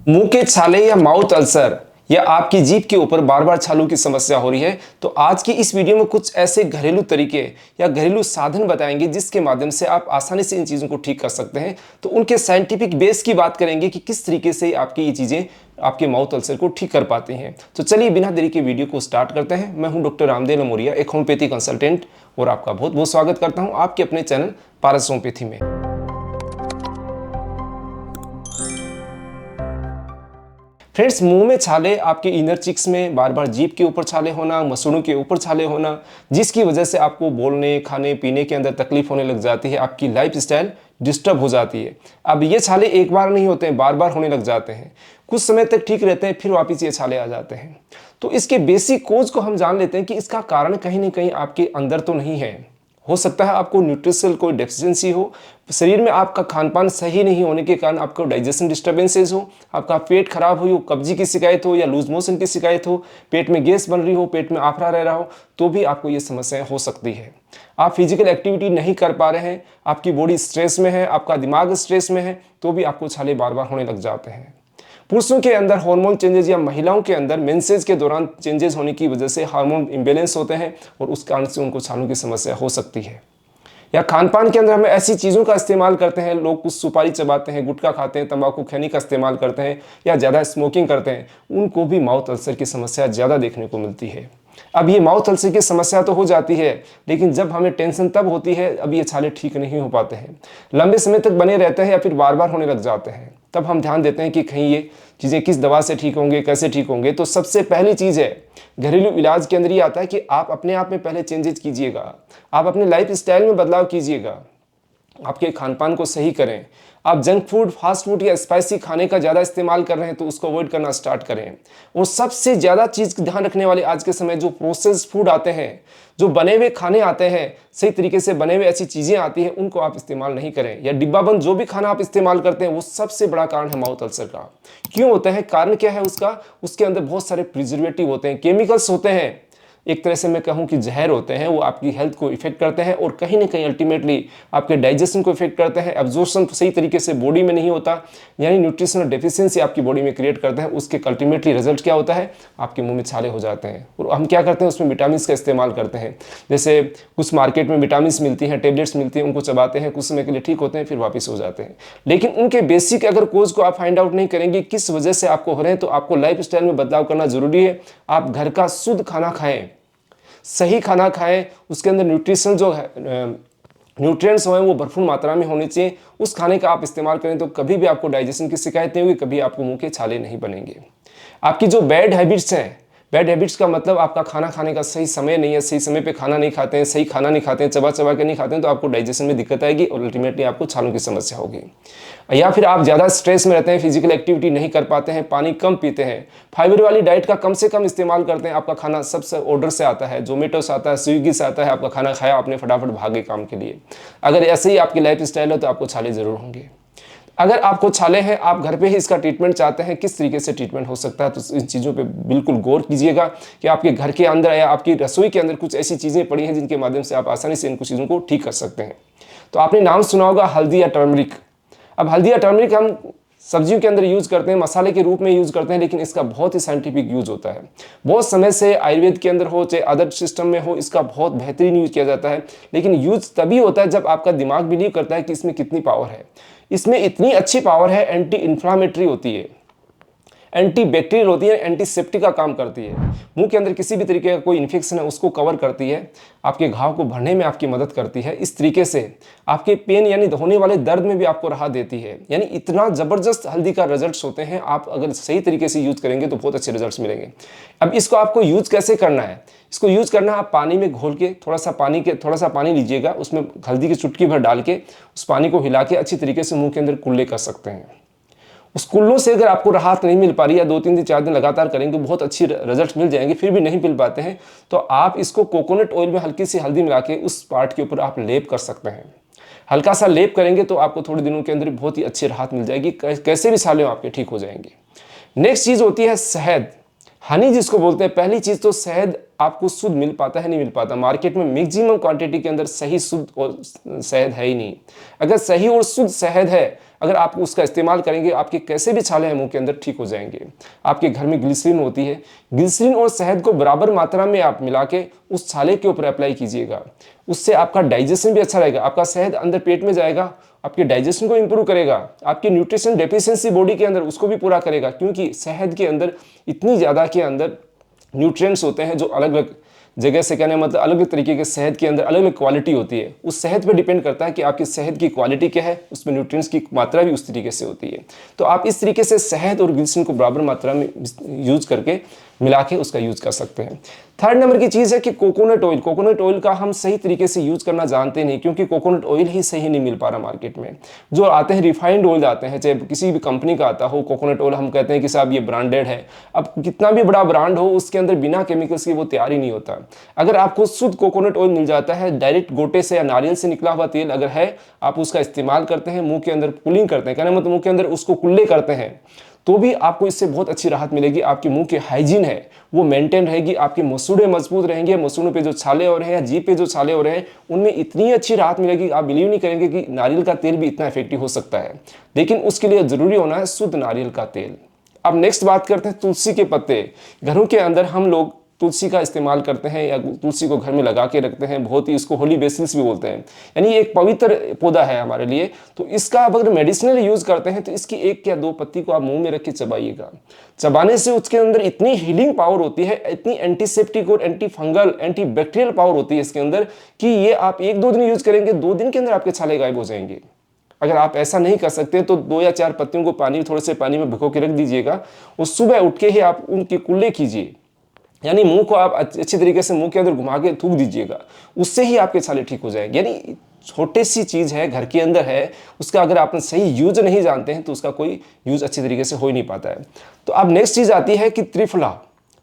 मुंह के छाले या माउथ अल्सर या आपकी जीभ के ऊपर बार बार छालों की समस्या हो रही है तो आज की इस वीडियो में कुछ ऐसे घरेलू तरीके या घरेलू साधन बताएंगे जिसके माध्यम से आप आसानी से इन चीज़ों को ठीक कर सकते हैं। तो उनके साइंटिफिक बेस की बात करेंगे कि किस तरीके से आपकी ये चीज़ें आपके माउथ अल्सर को ठीक कर पाती हैं। तो चलिए बिना देरी के वीडियो को स्टार्ट करते हैं। मैं हूं डॉक्टर रामदेव लमोरिया, एक होम्योपैथी कंसल्टेंट, और आपका बहुत बहुत स्वागत करता हूँ आपके अपने चैनल पारस होम्योपैथी में। फ्रेंड्स, मुंह में छाले, आपके इनर चिक्स में बार बार जीभ के ऊपर छाले होना, मसूड़ों के ऊपर छाले होना, जिसकी वजह से आपको बोलने, खाने पीने के अंदर तकलीफ होने लग जाती है, आपकी लाइफस्टाइल डिस्टर्ब हो जाती है। अब ये छाले एक बार नहीं होते हैं, बार बार होने लग जाते हैं। कुछ समय तक ठीक रहते हैं, फिर वापस ये छाले आ जाते हैं। तो इसके बेसिक कोज को हम जान लेते हैं कि इसका कारण कहीं ना कहीं आपके अंदर तो नहीं है। हो सकता है आपको न्यूट्रिशनल कोई डेफिशिएंसी हो, शरीर में आपका खान पान सही नहीं होने के कारण आपको डाइजेशन डिस्टर्बेंसेस हो, आपका पेट खराब हो, कब्जी की शिकायत हो या लूज मोशन की शिकायत हो, पेट में गैस बन रही हो, पेट में आफरा रह रहा हो, तो भी आपको ये समस्याएं हो सकती है। आप फिजिकल एक्टिविटी नहीं कर पा रहे हैं, आपकी बॉडी स्ट्रेस में है, आपका दिमाग स्ट्रेस में है, तो भी आपको छाले बार बार होने लग जाते हैं। पुरुषों के अंदर हार्मोन चेंजेस या महिलाओं के अंदर मेंसेस के दौरान चेंजेस होने की वजह से हार्मोन इम्बेलेंस होते हैं और उस कारण से उनको छालों की समस्या हो सकती है। या खान पान के अंदर हम ऐसी चीज़ों का इस्तेमाल करते हैं, लोग कुछ सुपारी चबाते हैं, गुटखा खाते हैं, तंबाकू खैनी का इस्तेमाल करते हैं या ज़्यादा स्मोकिंग करते हैं, उनको भी माउथ अल्सर की समस्या ज़्यादा देखने को मिलती है। अब ये माउथ अल्सर की समस्या तो हो जाती है, लेकिन जब हमें टेंशन तब होती है अब ये छाले ठीक नहीं हो पाते हैं, लंबे समय तक बने रहते हैं या फिर बार बार होने लग जाते हैं। तब हम ध्यान देते हैं कि कहीं ये चीज़ें किस दवा से ठीक होंगे, कैसे ठीक होंगे। तो सबसे पहली चीज़ है, घरेलू इलाज के अंदर ये आता है कि आप अपने आप में पहले चेंजेस कीजिएगा, आप अपने लाइफ स्टाइल में बदलाव कीजिएगा, आपके खान पान को सही करें। आप जंक फूड, फास्ट फूड या स्पाइसी खाने का ज़्यादा इस्तेमाल कर रहे हैं तो उसको अवॉइड करना स्टार्ट करें। और सबसे ज़्यादा चीज़ ध्यान रखने वाले आज के समय जो प्रोसेस्ड फूड आते हैं, जो बने हुए खाने आते हैं, सही तरीके से बने हुए ऐसी चीज़ें आती हैं, उनको आप इस्तेमाल नहीं करें। या डिब्बाबंद जो भी खाना आप इस्तेमाल करते हैं वो सबसे बड़ा कारण है माउथ अल्सर का। क्यों होता है, कारण क्या है उसका? उसके अंदर बहुत सारे प्रिजर्वेटिव होते हैं, केमिकल्स होते हैं, एक तरह से मैं कहूँ कि जहर होते हैं। वो आपकी हेल्थ को इफेक्ट करते हैं और कहीं ना कहीं अल्टीमेटली आपके डाइजेशन को इफेक्ट करते हैं। एब्जॉर्प्शन सही तरीके से बॉडी में नहीं होता, यानी न्यूट्रिशनल डेफिशिएंसी आपकी बॉडी में क्रिएट करते हैं। उसके अल्टीमेटली रिजल्ट क्या होता है, आपके मुंह में छाले हो जाते हैं। और हम क्या करते हैं, उसमें विटामिन का इस्तेमाल करते हैं। जैसे कुछ मार्केट में विटामिन मिलती हैं, टेबलेट्स मिलती हैं, उनको चबाते हैं, कुछ समय के लिए ठीक होते हैं, फिर वापस हो जाते हैं। लेकिन उनके बेसिक अगर कोज को आप फाइंड आउट नहीं करेंगे किस वजह से आपको हो रहे हैं, तो आपको लाइफ स्टाइल में बदलाव करना जरूरी है। आप घर का शुद्ध खाना खाएं, सही खाना खाएं, उसके अंदर न्यूट्रिशन जो है, न्यूट्रिएंट्स हैं वो भरपूर मात्रा में होने चाहिए। उस खाने का आप इस्तेमाल करें तो कभी भी आपको डाइजेशन की शिकायत नहीं होगी, कभी आपको मुंह के छाले नहीं बनेंगे। आपकी जो बैड हैबिट्स हैं, बैड हैबिट्स का मतलब आपका खाना खाने का सही समय नहीं है, सही समय पे खाना नहीं खाते हैं, सही खाना नहीं खाते हैं, चबा चबा के नहीं खाते हैं, तो आपको डाइजेशन में दिक्कत आएगी और अल्टीमेटली आपको छालों की समस्या होगी। या फिर आप ज़्यादा स्ट्रेस में रहते हैं, फिजिकल एक्टिविटी नहीं कर पाते हैं, पानी कम पीते हैं, फाइबर वाली डाइट का कम से कम इस्तेमाल करते हैं, आपका खाना सबसे ऑर्डर से आता है, जोमेटो से आता है, स्विगी से आता है, आपका खाना खाया आपने, फटाफट भागे काम के लिए। अगर ऐसे ही आपकी लाइफ स्टाइल है तो आपको छाले जरूर होंगे। अगर आपको छाले हैं, आप घर पे ही इसका ट्रीटमेंट चाहते हैं, किस तरीके से ट्रीटमेंट हो सकता है, तो इन चीज़ों पे बिल्कुल गौर कीजिएगा कि आपके घर के अंदर या आपकी रसोई के अंदर कुछ ऐसी चीज़ें पड़ी हैं जिनके माध्यम से आप आसानी से इन कुछ चीज़ों को ठीक कर सकते हैं। तो आपने नाम सुना होगा हल्दी या टर्मरिक। अब हल्दी या टर्मरिक हम सब्जियों के अंदर यूज़ करते हैं, मसाले के रूप में यूज़ करते हैं, लेकिन इसका बहुत ही साइंटिफिक यूज़ होता है। बहुत समय से आयुर्वेद के अंदर हो चाहे अदर सिस्टम में हो, इसका बहुत बेहतरीन यूज़ किया जाता है। लेकिन यूज़ तभी होता है जब आपका दिमाग बिलीव करता है कि इसमें कितनी पावर है। इसमें इतनी अच्छी पावर है, एंटी इन्फ्लामेटरी होती है, एंटी बैक्टीरियल होती है, एंटीसेप्टिक का काम करती है। मुंह के अंदर किसी भी तरीके का कोई इन्फेक्शन है उसको कवर करती है, आपके घाव को भरने में आपकी मदद करती है। इस तरीके से आपके पेन यानी होने वाले दर्द में भी आपको राहत देती है। यानी इतना ज़बरदस्त हल्दी का रिजल्ट्स होते हैं, आप अगर सही तरीके से यूज़ करेंगे तो बहुत अच्छे रिजल्ट्स मिलेंगे। अब इसको आपको यूज़ कैसे करना है, इसको यूज़ करना है, आप पानी में घोल के थोड़ा सा पानी लीजिएगा, उसमें हल्दी की चुटकी भर डाल के उस पानी को हिला के अच्छी तरीके से मुंह के अंदर कुल्ले कर सकते हैं। उस कुल्लों से अगर आपको राहत नहीं मिल पा रही है, 2-3 दिन 4 दिन लगातार करेंगे तो बहुत अच्छी रिजल्ट मिल जाएंगे, फिर भी नहीं मिल पाते हैं तो आप इसको कोकोनट ऑयल में हल्की सी हल्दी मिला के उस पार्ट के ऊपर आप लेप कर सकते हैं। हल्का सा लेप करेंगे तो आपको थोड़े दिनों के अंदर बहुत ही अच्छी राहत मिल जाएगी, कैसे भी छाले आपके ठीक हो जाएंगे। नेक्स्ट चीज़ होती है शहद। हनी जिसको बोलते हैं, पहली चीज तो शहद आपको शुद्ध मिल पाता है नहीं मिल पाता। मार्केट में मैक्सिमम क्वांटिटी के अंदर सही शुद्ध और शहद है ही नहीं। अगर सही और शुद्ध शहद है, अगर आप उसका इस्तेमाल करेंगे, आपके कैसे भी छाले हैं मुंह के अंदर ठीक हो जाएंगे। आपके घर में ग्लिसरीन होती है, ग्लिसरीन और शहद को बराबर मात्रा में आप मिला के उस छाले के ऊपर अप्लाई कीजिएगा। उससे आपका डाइजेशन भी अच्छा रहेगा, आपका शहद अंदर पेट में जाएगा, आपके डाइजेशन को इंप्रूव करेगा, आपकी न्यूट्रिशन डेफिशिएंसी बॉडी के अंदर उसको भी पूरा करेगा। क्योंकि शहद के अंदर इतनी ज़्यादा के अंदर न्यूट्रिएंट्स होते हैं जो अलग अलग जगह से, कहने मतलब अलग अलग तरीके के शहद के अंदर अलग अलग क्वालिटी होती है। उस शहद पे डिपेंड करता है कि आपकी शहद की क्वालिटी क्या है, उसमें न्यूट्रिएंट्स की मात्रा भी उस तरीके से होती है। तो आप इस तरीके से शहद और ग्लिसरीन को बराबर मात्रा में यूज करके मिला के उसका यूज कर सकते हैं। थर्ड नंबर की चीज़ है कि कोकोनट ऑयल। कोकोनट ऑयल का हम सही तरीके से यूज करना जानते नहीं, क्योंकि कोकोनट ऑयल ही सही नहीं मिल पा रहा मार्केट में। जो आते हैं रिफाइंड ऑयल आते हैं, चाहे किसी भी कंपनी का आता हो कोकोनट ऑयल, हम कहते हैं कि साहब ये ब्रांडेड है। अब कितना भी बड़ा ब्रांड हो, उसके अंदर बिना केमिकल्स के वो तैयार ही नहीं होता। अगर आपको शुद्ध कोकोनट ऑयल मिल जाता है, डायरेक्ट गोटे से या नारियल से निकला हुआ तेल अगर है, आप उसका इस्तेमाल करते हैं, मुंह के अंदर कूलिंग करते हैं, कहना मतलब मुंह के अंदर उसको कुल्ले करते हैं, तो भी आपको इससे बहुत अच्छी राहत मिलेगी। आपके मुंह की हाइजीन है वो मेंटेन रहेगी, आपके मसूड़े मजबूत रहेंगे, मसूड़ों पे जो छाले हो रहे हैं या जीभ पे जो छाले हो रहे हैं उनमें इतनी अच्छी राहत मिलेगी, आप बिलीव नहीं करेंगे कि नारियल का तेल भी इतना इफेक्टिव हो सकता है। लेकिन उसके लिए जरूरी होना है शुद्ध नारियल का तेल। अब नेक्स्ट बात करते हैं तुलसी के पत्ते। घरों के अंदर हम लोग तुलसी का इस्तेमाल करते हैं या तुलसी को घर में लगा के रखते हैं, बहुत ही इसको होली बेसिल्स भी बोलते हैं, यानी एक पवित्र पौधा है हमारे लिए। तो इसका अगर मेडिसिनल यूज करते हैं तो इसकी 1 या 2 पत्ती को आप मुंह में रख के चबाइएगा। चबाने से उसके अंदर इतनी हीलिंग पावर होती है, इतनी एंटीसेप्टिक और anti fungal anti bacterial power होती है इसके अंदर कि ये आप 1-2 दिन यूज करेंगे, 2 दिन के अंदर आपके छाले गायब हो जाएंगे। अगर आप ऐसा नहीं कर सकते तो 2 या 4 पत्तियों को थोड़े से पानी में भिगो के रख दीजिएगा और सुबह उठ के ही आप उनके कुल्ले कीजिए, यानी मुंह को आप अच्छी तरीके से मुंह के अंदर घुमा के थूक दीजिएगा, उससे ही आपके छाले ठीक हो जाएंगे। यानी छोटी सी चीज़ है, घर के अंदर है, उसका अगर आप सही यूज नहीं जानते हैं तो उसका कोई यूज अच्छी तरीके से हो ही नहीं पाता है। तो अब नेक्स्ट चीज़ आती है कि त्रिफला।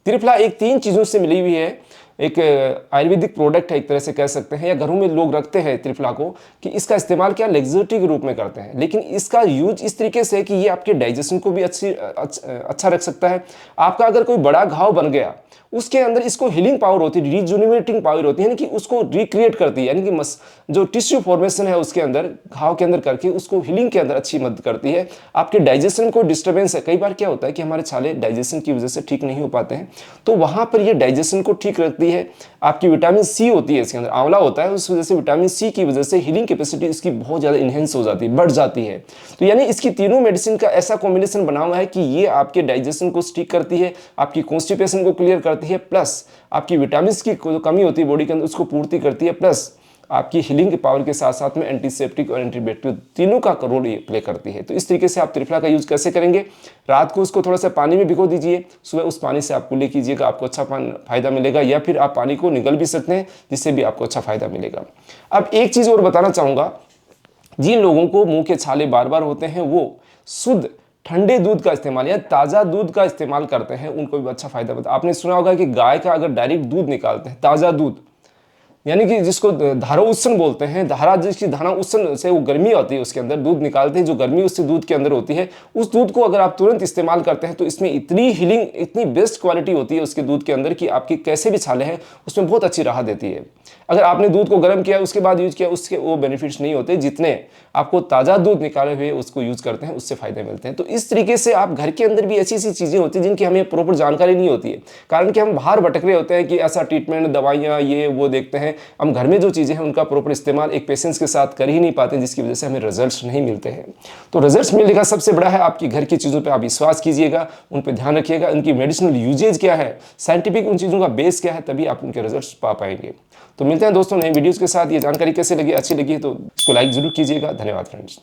त्रिफला एक 3 चीज़ों से मिली हुई है, एक आयुर्वेदिक प्रोडक्ट है एक तरह से कह सकते हैं, या घरों में लोग रखते हैं त्रिफला को, कि इसका इस्तेमाल क्या लेग्जरिटी के रूप में करते हैं। लेकिन इसका यूज इस तरीके से है कि ये आपके डाइजेशन को भी अच्छा रख सकता है। आपका अगर कोई बड़ा घाव बन गया, उसके अंदर इसको हीलिंग पावर होती है, रिजुविनेटिंग पावर होती है, यानी कि उसको रिक्रिएट करती है, यानी कि जो टिश्यू फॉर्मेशन है उसके अंदर घाव के अंदर करके उसको हीलिंग के अंदर अच्छी मदद करती है। आपके डाइजेशन में कोई डिस्टर्बेंस है, कई बार क्या होता है कि हमारे छाले डाइजेशन की वजह से ठीक नहीं हो पाते हैं, तो वहां पर ये डाइजेशन को ठीक रखती है। आपकी विटामिन सी होती है इसके अंदर, आंवला होता है, उस वजह से विटामिन सी की वजह से हीलिंग कैपेसिटी इसकी बहुत ज़्यादा इनहेंस हो जाती है, बढ़ जाती है। तो यानी इसकी तीनों मेडिसिन का ऐसा कॉम्बिनेशन बना हुआ है कि ये आपके डाइजेशन को ठीक करती है, आपकी कॉन्स्टिपेशन को क्लियर करती है, प्लस आपकी विटामिन की जो कमी होती है बॉडी के अंदर उसको पूर्ति करती है, प्लस आपकी हीलिंग के पावर के साथ साथ में एंटीसेप्टिक और एंटीबैक्टीरियल तीनों का रोल ये प्ले करती है। तो इस तरीके से आप त्रिफला का यूज कैसे करेंगे, रात को उसको थोड़ा सा पानी में भिगो दीजिए, सुबह उस पानी से आप कुल्ले कीजिएगा, आपको अच्छा फायदा मिलेगा, या फिर आप पानी को निगल भी सकते हैं जिससे भी आपको अच्छा फायदा मिलेगा। अब एक चीज़ और बताना चाहूँगा, जिन लोगों को मुंह के छाले बार बार होते हैं वो शुद्ध ठंडे दूध का इस्तेमाल या ताज़ा दूध का इस्तेमाल करते हैं, उनको भी अच्छा फायदा होता है। आपने सुना होगा कि गाय का अगर डायरेक्ट दूध निकालते हैं, ताज़ा दूध, यानी कि जिसको धारा उष्ण बोलते हैं, धारा जिसकी धारा उष्ण से वो गर्मी होती है उसके अंदर दूध निकालते हैं, जो गर्मी उससे दूध के अंदर होती है, उस दूध को अगर आप तुरंत इस्तेमाल करते हैं तो इसमें इतनी हीलिंग, इतनी बेस्ट क्वालिटी होती है उसके दूध के अंदर कि आपकी कैसे भी छाले हैं उसमें बहुत अच्छी राहत देती है। अगर आपने दूध को गर्म किया उसके बाद यूज किया, उसके वो बेनिफिट्स नहीं होते जितने आपको ताज़ा दूध निकाले हुए उसको यूज करते हैं उससे फायदे मिलते हैं। तो इस तरीके से आप घर के अंदर भी ऐसी ऐसी चीज़ें होती हैं जिनकी हमें प्रॉपर जानकारी नहीं होती है, कारण कि हम बाहर भटक रहे होते हैं कि ऐसा ट्रीटमेंट, दवाइयाँ, ये वो देखते हैं, हम घर में जो चीज़ें हैं उनका प्रॉपर इस्तेमाल एक पेशेंस के साथ कर ही नहीं पाते, जिसकी वजह से हमें रिजल्ट्स नहीं मिलते हैं। तो रिजल्ट्स मिलने का सबसे बड़ा है आपकी घर की चीज़ों पे आप विश्वास कीजिएगा, उन पे ध्यान रखिएगा, उनकी मेडिसिनल यूजेज क्या है, साइंटिफिक उन चीज़ों का बेस क्या है, तभी आप उनके रिजल्ट्स पा पाएंगे। तो मिलते हैं दोस्तों नए वीडियोज़ के साथ। ये जानकारी कैसे लगी, अच्छी लगी तो इसको लाइक जरूर कीजिएगा। धन्यवाद फ्रेंड्स।